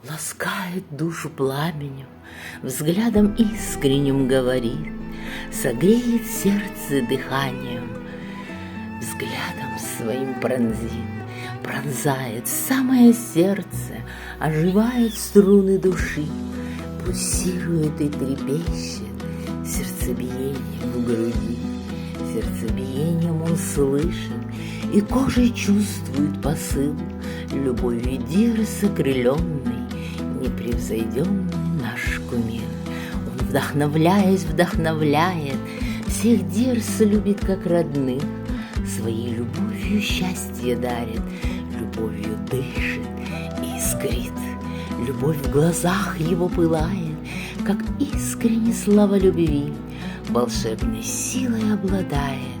Ласкает душу пламенем, взглядом искренним говорит, согреет сердце дыханием, взглядом своим пронзает в самое сердце, оживает струны души, пульсирует и трепещет сердцебиение в груди. Сердцебиением он слышит и кожей чувствует посыл любовью Дирса окрыленный, непревзойденный наш кумир. Он, вдохновляет, всех Дирса любит как родных, своей любовью счастье дарит, любовью дышит, искрит, любовь в глазах его пылает, как искренне слава любви, волшебной силой обладает.